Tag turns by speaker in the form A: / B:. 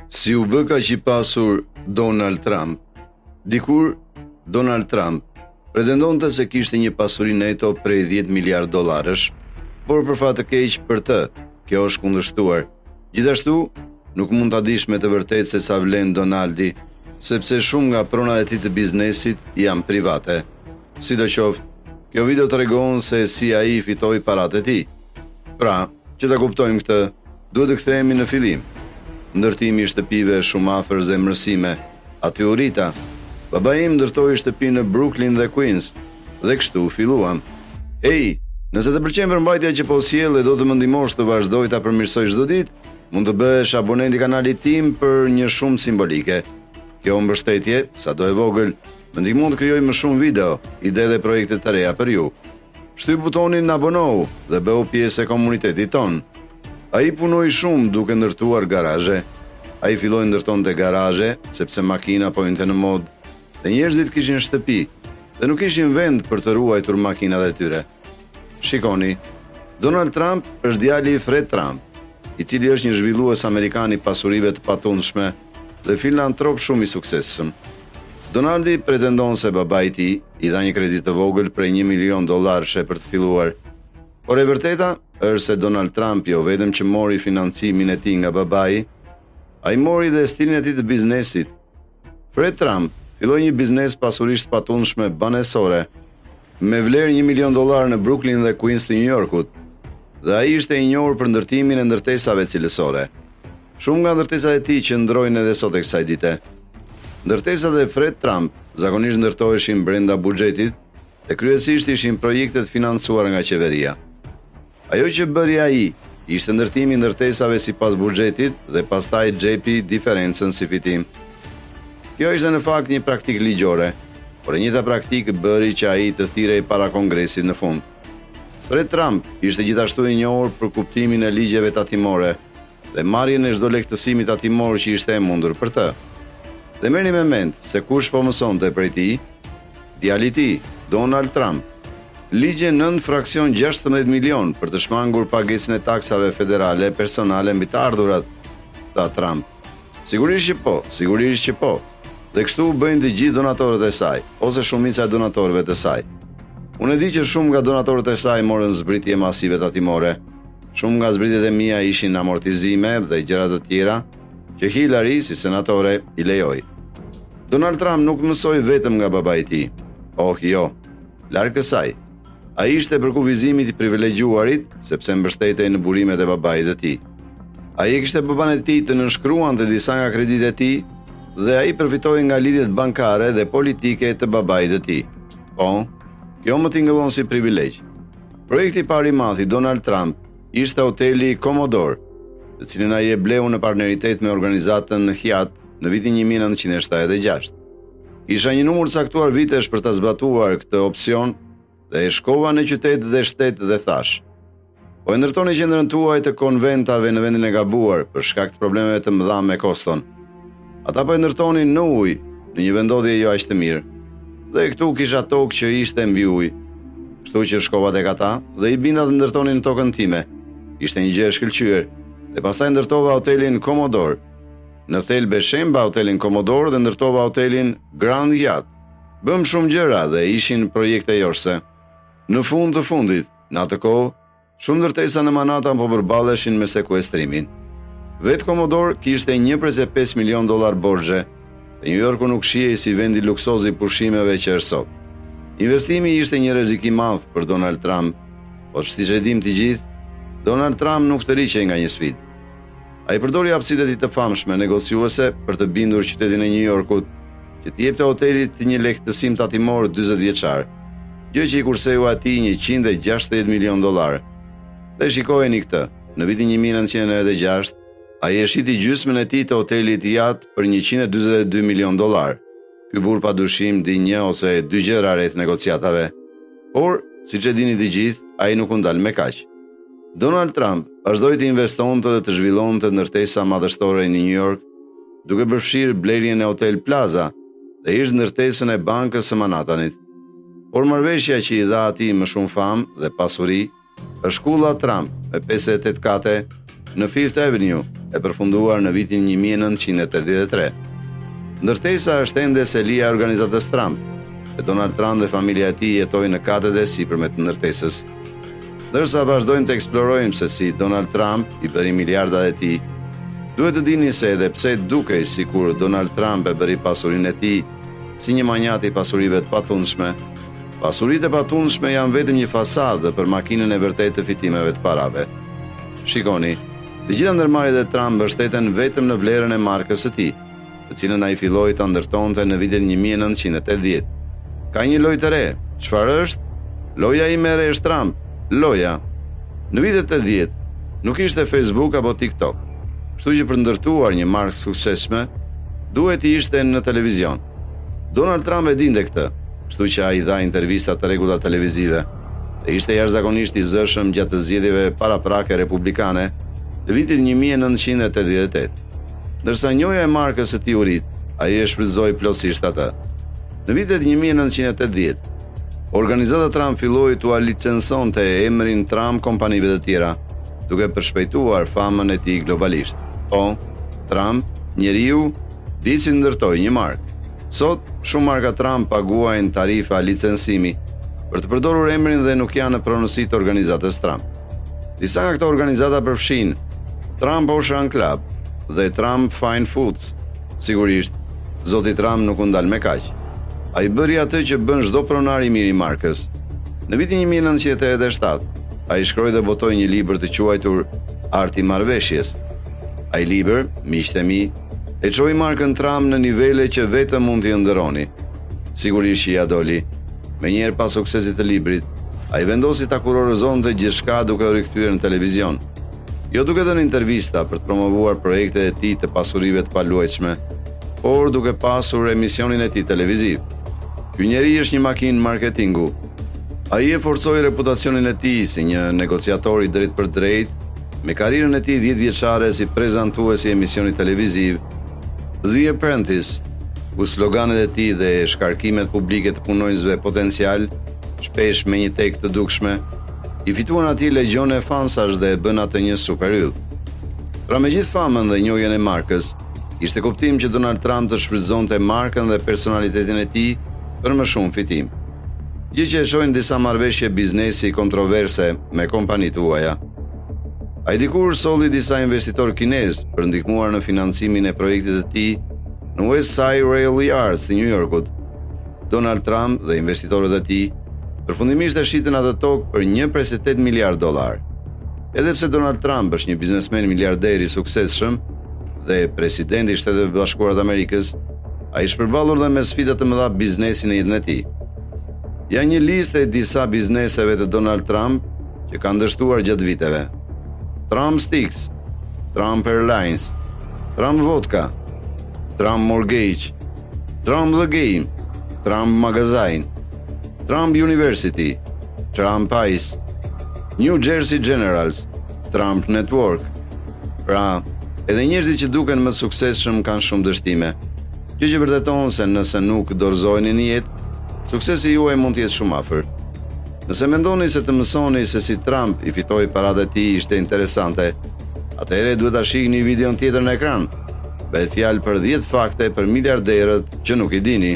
A: Si u bë kaq i pasur Donald Trump? Dikur, Donald Trump pretendonte se kishte një pasuri neto prej 10 miliard dollarësh, por për fat të keq për të, kjo është kundërshtuar. Gjithashtu, nuk mund ta dish me të vërtetë se sa vlen Donaldi, sepse shumë nga pronat e tij të biznesit janë private. Sidoqoftë, kjo video tregon se si ai fitoi paratë e tij. Pra, që ta kuptojmë këtë, duhet të kthehemi në fillim. Ndërtimi i shtëpive shumë afër zemërësime. Aty u rita. Baba im ndërtoi shtëpi në Brooklyn dhe Queens, dhe kështu filluam. Ej, nëse të pëlqen përmbajtja që po sjell dhe do të më ndihmosh të vazhdoj ta përmirësoj çdo ditë, mund të bëhesh abonent i kanalit tim për një shumë simbolike. Kjo mbështetje, sado e vogël, më ndihmon të krijoj më shumë video, ide dhe projekte të reja për ju. Shtyp butonin abonohu dhe bëu pjesë e komunitetit ton. Ai punoi shumë duke ndërtuar garazhe. Ai filloi ndërtonte garazhe sepse makina po hynte në modë dhe njerëzit kishin shtëpi dhe nuk kishin vend për të ruajtur makinat e tyre. Shikoni, Donald Trump është djali i Fred Trump, i cili është një zhvillues amerikan i pasurive të patundshme dhe filantrop shumë i suksesshëm. Donaldi pretendon se baba i tij i dha një kredi të vogël prej $1 milion për të filluar. Por e vërteta është se Donald Trump jo vetëm që mori financimin e tij nga babai, ai mori dhe stilin e tij të biznesit. Fred Trump filloi një biznes pasurisht patundshme banesore me vlerë $1 milion në Brooklyn dhe Queens të New Yorkut, dhe ai ishte i njohur për ndërtimin e ndërtesave cilësore. Shumë nga ndërtesat e tij qëndrojnë edhe sot e kësaj dite. Ndërtesat e Fred Trump zakonisht ndërtoheshin brenda buxhetit dhe kryesisht ishin projektet financuar nga qeveria. Ajo që bëri ai ishte ndërtimi i ndërtesave sipas buxhetit dhe pastaj xhepi diferencën si fitim. Kjo ishte në fakt një praktikë ligjore, por e njëjta praktikë bëri që ai të thirrej para Kongresit në fund. Fred Trump ishte gjithashtu i njohur për kuptimin e ligjeve tatimore dhe marrjen e çdo lehtësimi tatimor që ishte e mundur për të. Dhe merrni me mend se kush po mësonte prej tij, djali i tij, Donald Trump. Ligje 9 fraksion 16 milion për të shmangur pagesën e taksave federale personale mbi të ardhurat, tha Trump. Sigurisht që po. Dhe kështu u bëjnë të gjithë donatorët e saj, ose shumica e donatorëve të saj. Unë e di që shumë nga donatorët e saj morën zbritje masive tatimore. Shumë nga zbritjet e mia ishin amortizime dhe gjëra të tjera që Hillary si senatore i lejoi. Donald Trump nuk mësoi vetëm nga babai i tij. Oh jo, larg kësaj. Ai ishte për kufizimit i privilegjuarit sepse mbështetej në burimet e babait të tij. Ai kishte baban e tij të nënshkruante disa nga kreditet e tij dhe ai përfitoi nga lidhjet bankare dhe politike të babait të tij. Po, kjo më tingëllon si privilegj. Projekti i parë i madh i Donald Trump ishte hoteli Commodore, të cilin ai e bleu në partneritet me organizatën Hyatt në vitin 1976. Isha një numër caktuar vitesh për ta zbatuar këtë opsion dhe e shkova në qytet dhe shtet dhe thash: po e ndërtoni qendrën tuaj të konventave në vendin e gabuar për shkak të problemeve të mëdha me koston. Ata po e ndërtonin në ujë, në një vendodhje jo aq të mirë. Dhe këtu kisha tokë që ishte mbi ujë. Kështu që shkova tek ata dhe i binda të ndërtonin tokën time. Ishte një gjë e shkëlqyer. Dhe pastaj ndërtova hotelin Commodore. Në thelbe shemba hotelin Commodore dhe ndërtova hotelin Grand Hyatt. Bëm shumë gjëra dhe ishin projekte jorse. Në fund të fundit, në atë kohë, shumë ndërtesa në Manhattan po përballeshin me sekuestrimin. Vetë Commodore kishte $1.5 milion borxhe, dhe New Yorku nuk shihej si vendi luksozi pushimeve që është sot. Investimi ishte një rrezik i madh për Donald Trump, por siç e dim të gjithë, Donald Trump nuk tërhiqej nga një sfidë. Ai përdori hapësitë e tij të famshme negociuese për të bindur qytetin e New Yorkut që t'i jepte hotelit një lehtësim tatimor 40 vjeçar, gjë që i kurseu atij $160 milion. Dhe shikojeni këtë, në vitin 1996, ai e shiti gjysmën e tij të hotelit Hyatt për $142 milion. Ky burr padyshim di një ose dy gjëra rreth negociatave, por siç e dini të gjithë, ai nuk u ndal me kaq. Donald Trump vazhdoi të investonte dhe të zhvillonte ndërtesa madhështore në New York, duke përfshirë blerjen e Hotel Plaza dhe ish ndërtesën e bankës së Manhattanit. Por marrëveshja që i dha atij më shumë famë dhe pasuri është shkulla Trump me 58 kate në Fifth Avenue, e përfunduar në vitin 1983. Ndërtesa është ende selia e organizatës Trump, e Donald Trump dhe familja e tij jetojnë në katët e sipërme të ndërtesës. Ndërsa vazhdojmë të eksplorojmë se si Donald Trump i bëri miliardat e tij, duhet të dini se edhe pse dukej sikur Donald Trump e bëri pasurinë e tij si një manjat i pasurive të patundshme, pasuritë e patundshme janë vetëm një fasadë për makinën e vërtetë të fitimeve të parave. Shikoni, të gjitha ndërmarrjet e Trump mbështeten vetëm në vlerën e markës së tij, të cilën ai filloi ta ndërtonte në vitin 1980. Ka një lojë të re. Çfarë është? Loja ime e re është Trump. Loja. Në vitet e 80 nuk ishte Facebook apo TikTok. Kështu që për ndërtuar një markë suksesshme, duhet të ishte në televizion. Donald Trump e dinte këtë, kështu që ai dha intervista të rregulla televizive dhe ishte jashtëzakonisht i zëshëm gjatë të zgjedhjeve paraprake republikane të vitit 1988. Ndërsa njohja e markës së tij u rit, ai e shfrytëzoi plotësisht atë. Në vitet 1980, organizata Trump filloi t'u licensonte emrin Trump kompanive të tjera, duke përshpejtuar famën e tij globalisht. Po, Trump, njeriu, di si ndërtoi një markë. Sot, shumë marka Trump paguajnë tarifa licencimi për të përdorur emrin dhe nuk janë në pronësi të organizatës Trump. Disa nga këto organizata përfshin Trump Ocean Club dhe Trump Fine Foods. Sigurisht, zoti Trump nuk u ndal me kaq. Ai bëri atë që bën çdo pronar i mirë i markës. Në vitin 1987, ai shkroi dhe botoi një libër të quajtur Arti i Marrëveshjes. Ai libër, miqtë e mi, e çoi markën Trump në nivele që vetëm mund t'i ndërroni. Sigurisht që ja doli. Menjëherë pas suksesit të librit, ai vendosi ta kurorëzonte gjithçka duke u rikthyer në televizion. Jo duke dhënë intervista për të promovuar projektet e tij të pasurive të paluajtshme, por duke pasur emisionin e tij televiziv. Ky njeri është një makinë marketingu. Ai e forcoi reputacionin e tij si një negociator i drejt për drejt, me karrierën e tij 10 vjeçare si prezantues i emisionit televiziv The Apprentice, ku sloganet e tij dhe shkarkimet publike të punonjësve potencial, shpesh me një tek të dukshme, i fituan atij legjione fansash dhe e bën atë një superyll. Pra me gjithë famën dhe njohjen e markës, ishte kuptim që Donald Trump të shfrytëzonte markën dhe personalitetin e tij për më shumë fitim. Gjë që e shohin disa marrëveshje biznesi kontroverse me kompani të huaja. Ai dikur solli disa investitorë kinezë për ndihmuar në financimin e projektit të tij në West Side Rail Yards të New Yorkut. Donald Trump dhe investitorët e tij përfundimisht e shitën atë tokë për $1.8 miliard. Edhe pse Donald Trump është një biznesmen miliarder i suksesshëm dhe presidenti i Shteteve Bashkuara të Amerikës, ai është përballur dhe me sfida të mëdha biznesin e jetën e tij. Ja një listë e disa bizneseve të Donald Trump që kanë dështuar gjatë viteve. Trump Sticks, Trump Airlines, Trump Vodka, Trump Mortgage, Trump The Game, Trump Magazine, Trump University, Trump Ice, New Jersey Generals, Trump Network. Pra, edhe njerëzit që duken më suksesshëm kanë shumë dështime. Gjë që vërteton se nëse nuk dorëzoheni në jetë, suksesi juaj mund të jetë shumë afër. Nëse mendoni se të mësoni se si Trump i fitoi paratë e tij ishte interesante, atëherë duhet ta shihni videon tjetër në ekran. Bëhet fjalë për 10 fakte për miliarderët që nuk i dini.